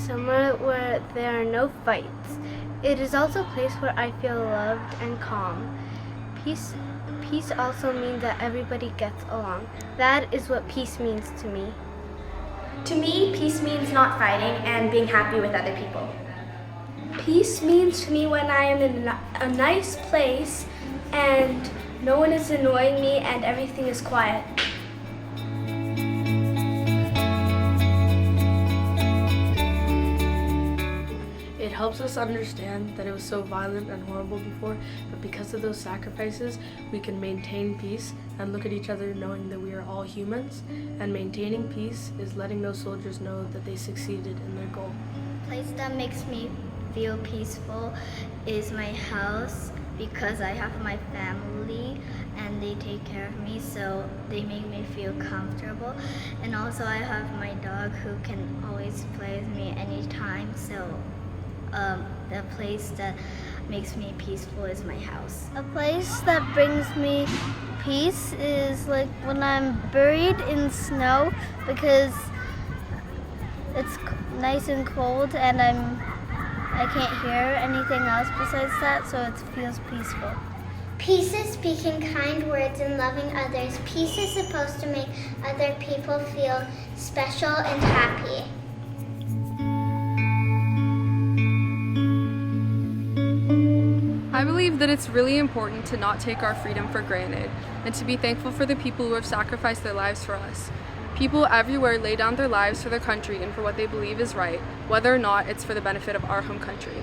somewhere where there are no fights. It is also a place where I feel loved and calm. Peace also means that everybody gets along. That is what peace means to me. To me, peace means not fighting and being happy with other people. Peace means to me when I am in a nice place and no one is annoying me and everything is quiet. It helps us understand that it was so violent and horrible before, but because of those sacrifices, we can maintain peace and look at each other knowing that we are all humans, and maintaining peace is letting those soldiers know that they succeeded in their goal. A place that makes me feel peaceful is my house because I have my family and they take care of me, so they make me feel comfortable. And also I have my dog who can always play with me anytime, so the place that makes me peaceful is my house. A place that brings me peace is like when I'm buried in snow because it's nice and cold and I can't hear anything else besides that, so it feels peaceful. Peace is speaking kind words and loving others. Peace is supposed to make other people feel special and happy. I believe that it's really important to not take our freedom for granted and to be thankful for the people who have sacrificed their lives for us. People everywhere lay down their lives for their country and for what they believe is right, whether or not it's for the benefit of our home country.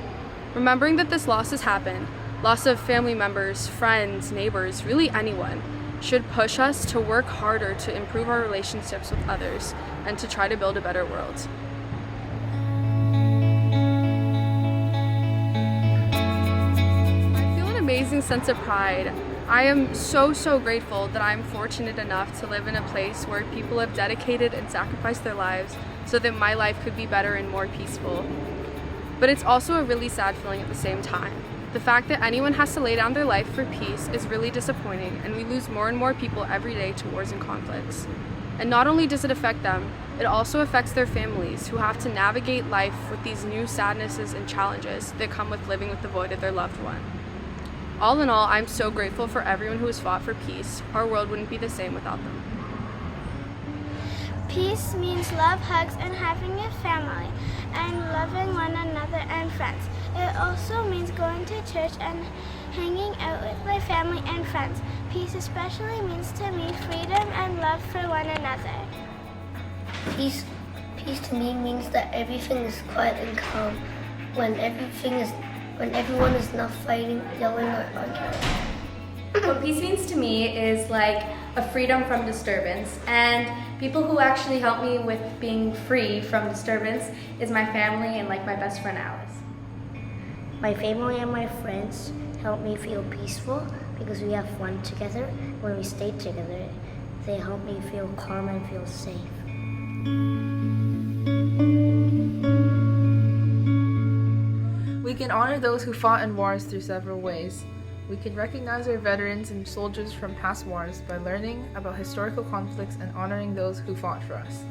Remembering that this loss has happened, loss of family members, friends, neighbors, really anyone, should push us to work harder to improve our relationships with others and to try to build a better world. Amazing sense of pride. I am so grateful that I'm fortunate enough to live in a place where people have dedicated and sacrificed their lives so that my life could be better and more peaceful. But it's also a really sad feeling at the same time. The fact that anyone has to lay down their life for peace is really disappointing, and we lose more and more people every day to wars and conflicts. And not only does it affect them, it also affects their families who have to navigate life with these new sadnesses and challenges that come with living with the void of their loved one. All in all, I'm so grateful for everyone who has fought for peace. Our world wouldn't be the same without them. Peace means love, hugs, and having a family, and loving one another and friends. It also means going to church and hanging out with my family and friends. Peace especially means to me freedom and love for one another. Peace to me means that everything is quiet and calm. When everyone is not fighting, yelling, or arguing. What peace means to me is like a freedom from disturbance, and people who actually help me with being free from disturbance is my family and like my best friend Alice. My family and my friends help me feel peaceful because we have fun together. When we stay together, they help me feel calm and feel safe. We can honor those who fought in wars through several ways. We can recognize our veterans and soldiers from past wars by learning about historical conflicts and honoring those who fought for us.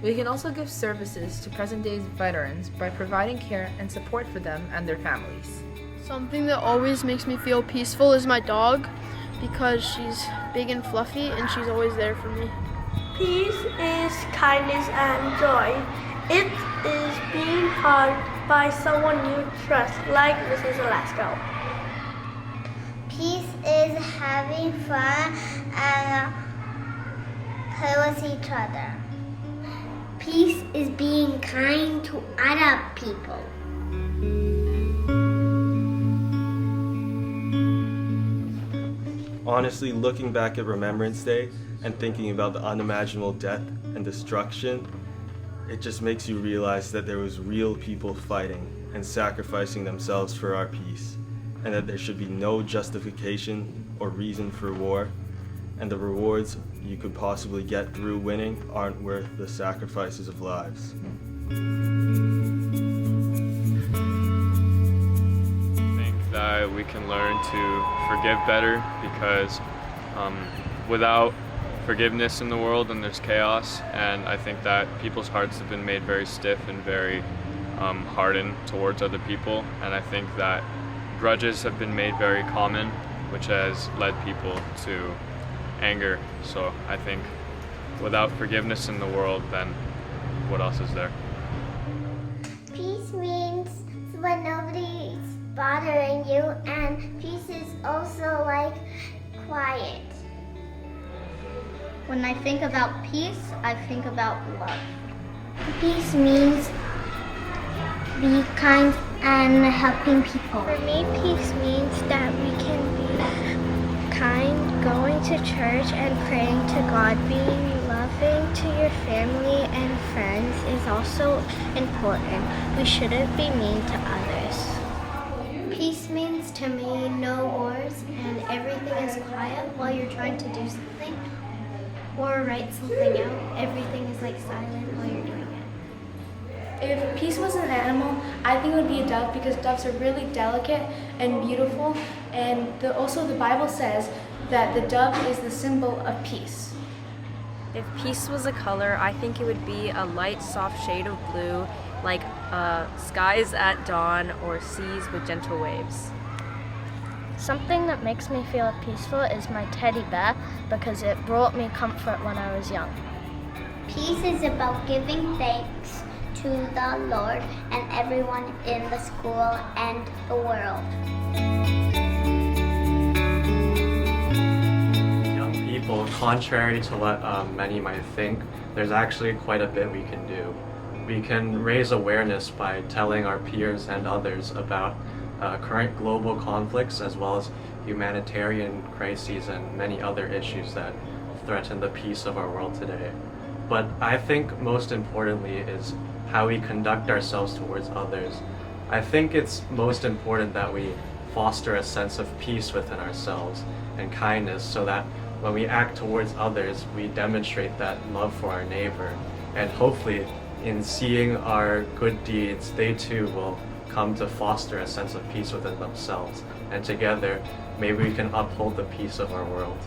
We can also give services to present-day veterans by providing care and support for them and their families. Something that always makes me feel peaceful is my dog, because she's big and fluffy and she's always there for me. Peace is kindness and joy. It is being hugged by someone you trust, like Mrs. Alaska. Peace is having fun and play with each other. Peace is being kind to other people. Honestly, looking back at Remembrance Day and thinking about the unimaginable death and destruction, it just makes you realize that there was real people fighting and sacrificing themselves for our peace, and that there should be no justification or reason for war, and the rewards you could possibly get through winning aren't worth the sacrifices of lives. I think that we can learn to forgive better, because without forgiveness in the world, and there's chaos, and I think that people's hearts have been made very stiff and very hardened towards other people, and I think that grudges have been made very common, which has led people to anger. So I think without forgiveness in the world, then what else is there? Peace means when nobody's bothering you, and peace is also like quiet. When I think about peace, I think about love. Peace means be kind and helping people. For me, peace means that we can be kind, going to church and praying to God. Being loving to your family and friends is also important. We shouldn't be mean to others. Peace means to me no wars and everything is quiet while you're trying to do something or write something out. Everything is like silent while you're doing it. If peace was an animal, I think it would be a dove, because doves are really delicate and beautiful, and also the Bible says that the dove is the symbol of peace. If peace was a color, I think it would be a light, soft shade of blue, like skies at dawn or seas with gentle waves. Something that makes me feel peaceful is my teddy bear, because it brought me comfort when I was young. Peace is about giving thanks to the Lord and everyone in the school and the world. Young people, contrary to what many might think, there's actually quite a bit we can do. We can raise awareness by telling our peers and others about current global conflicts, as well as humanitarian crises and many other issues that threaten the peace of our world today. But I think most importantly is how we conduct ourselves towards others. I think it's most important that we foster a sense of peace within ourselves and kindness, so that when we act towards others, we demonstrate that love for our neighbor. And hopefully, in seeing our good deeds, they too will come to foster a sense of peace within themselves. And together, maybe we can uphold the peace of our world.